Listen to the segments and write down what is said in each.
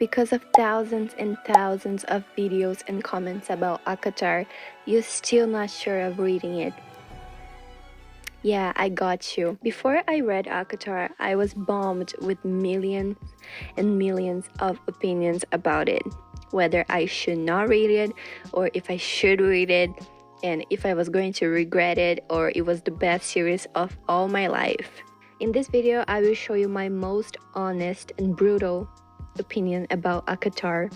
because of thousands and thousands of videos and comments about ACOTAR, you're still not sure of reading it. Yeah, I got you. Before I read ACOTAR, I was bombed with millions and millions of opinions about it. Whether I should not read it, or if I should read it, and if I was going to regret it, or it was the best series of all my life. In this video, I will show you my most honest and brutal opinion about ACOTAR.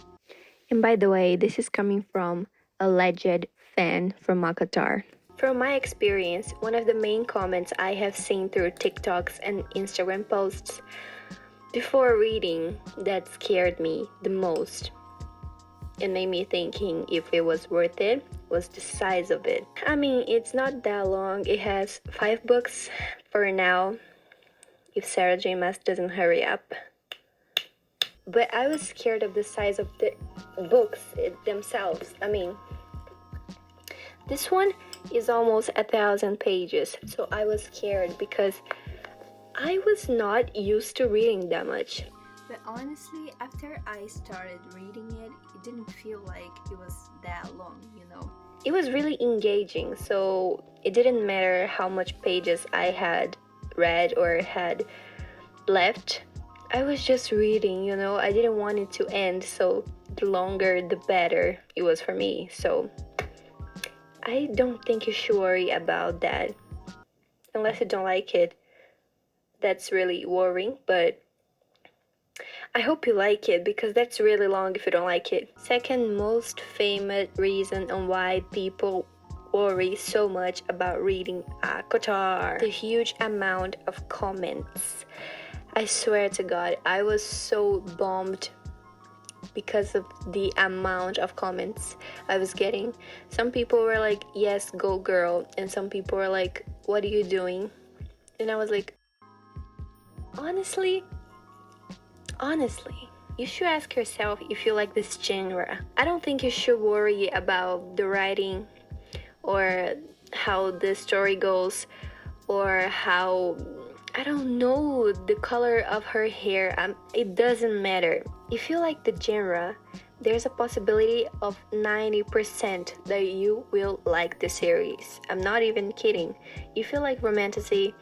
And by the way, this is coming from a alleged fan from ACOTAR. From my experience, one of the main comments I have seen through TikToks and Instagram posts before reading that scared me the most and made me thinking if it was worth it was the size of it. I mean, it's not that long. It has 5 books for now, if Sarah J. Maas doesn't hurry up. But I was scared of the size of the books themselves. I mean, this one is almost 1,000 pages, so I was scared because I was not used to reading that much. But honestly, after I started reading it, it didn't feel like it was that long, you know. It was really engaging, so it didn't matter how much pages I had read or had left. I was just reading, you know. I didn't want it to end, so the longer the better it was for me. So I don't think you should worry about that unless you don't like it. That's really worrying, but I hope you like it because that's really long if you don't like it. Second most famous reason on why people worry so much about reading ACOTAR: the huge amount of comments. I swear to God, I was so bummed because of the amount of comments I was getting. Some people were like, yes, go girl, and some people were like, what are you doing? And I was like, honestly, you should ask yourself if you like this genre. I don't think you should worry about the writing or how the story goes or how, I don't know, the color of her hair. It doesn't matter. If you like the genre, there's a possibility of 90% that you will like the series. I'm not even kidding. If you like romantasy,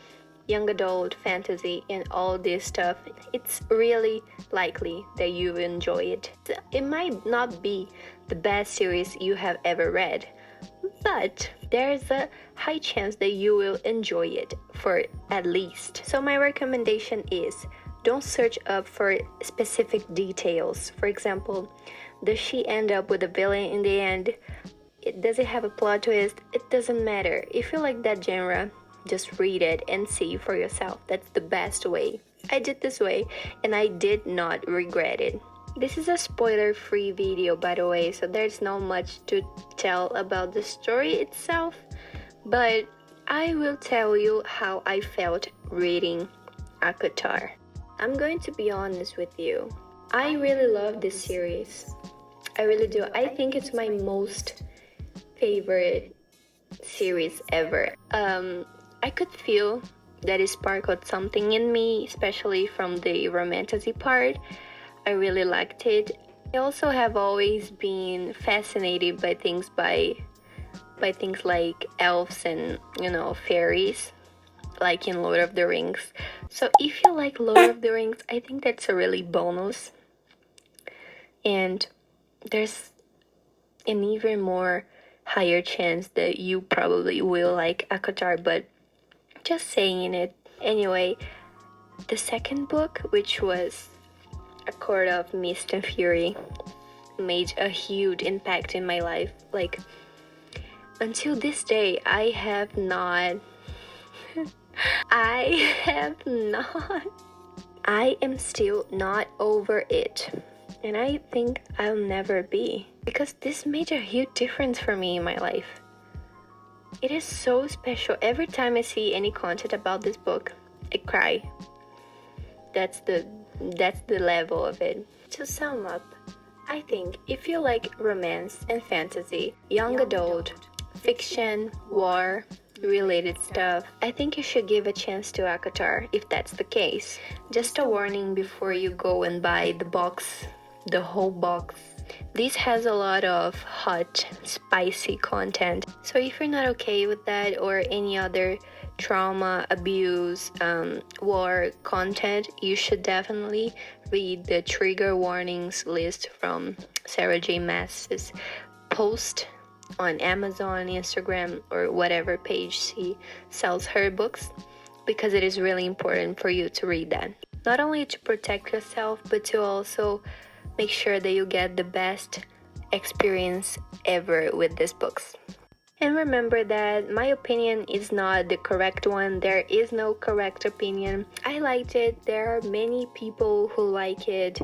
young adult, fantasy, and all this stuff, it's really likely that you will enjoy it. It might not be the best series you have ever read, but there's a high chance that you will enjoy it for at least. So my recommendation is, don't search up for specific details. For example, does she end up with a villain in the end? Does it have a plot twist? It doesn't matter. If you like that genre, just read it and see for yourself. That's the best way. I did this way and I did not regret it. This is a spoiler-free video, by the way, so there's not much to tell about the story itself, but I will tell you how I felt reading ACOTAR. I'm going to be honest with you. I really love this series. I really do. I think it's my most favorite series ever. I could feel that it sparkled something in me, especially from the romantasy part. I really liked it. I also have always been fascinated by things like elves and, you know, fairies, like in Lord of the Rings. So if you like Lord of the Rings, I think that's a really bonus. And there's an even more higher chance that you probably will like ACOTAR, but just saying it. Anyway, the second book, which was A Court of Mist and Fury, made a huge impact in my life. Like, until this day, I am still not over it. And I think I'll never be. Because this made a huge difference for me in my life. It is so special. Every time I see any content about this book, I cry. That's the level of it. To sum up, I think if you like romance and fantasy, young adult, fiction, war, related stuff, I think you should give a chance to ACOTAR if that's the case. Just a warning before you go and buy the box the whole box. This has a lot of hot, spicy content. So if you're not okay with that or any other trauma, abuse, war content, you should definitely read the trigger warnings list from Sarah J. Maas's post on Amazon, Instagram, or whatever page she sells her books, because it is really important for you to read that. Not only to protect yourself, but to also make sure that you get the best experience ever with these books. And remember that my opinion is not the correct one. There is no correct opinion. I liked it. There are many people who like it.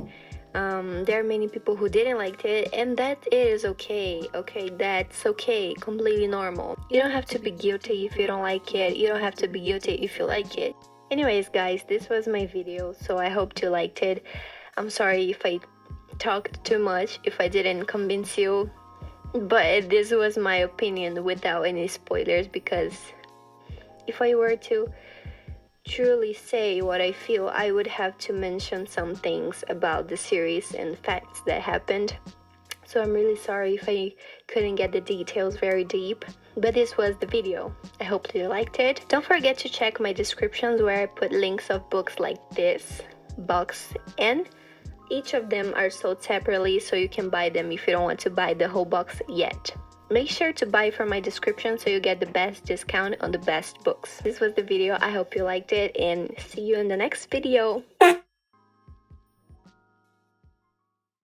There are many people who didn't like it, and that is okay. Okay, that's okay. Completely normal. You don't have to be guilty if you don't like it. You don't have to be guilty if you like it. Anyways, guys, this was my video, so I hope you liked it. I'm sorry if I talked too much, if I didn't convince you, but this was my opinion without any spoilers, because if I were to truly say what I feel, I would have to mention some things about the series and facts that happened. So I'm really sorry if I couldn't get the details very deep, but this was the video. I hope you liked it. Don't forget to check my descriptions where I put links of books like this box, and each of them are sold separately, so you can buy them if you don't want to buy the whole box yet. Make sure to buy from my description so you get the best discount on the best books. This was the video. I hope you liked it, and see you in the next video.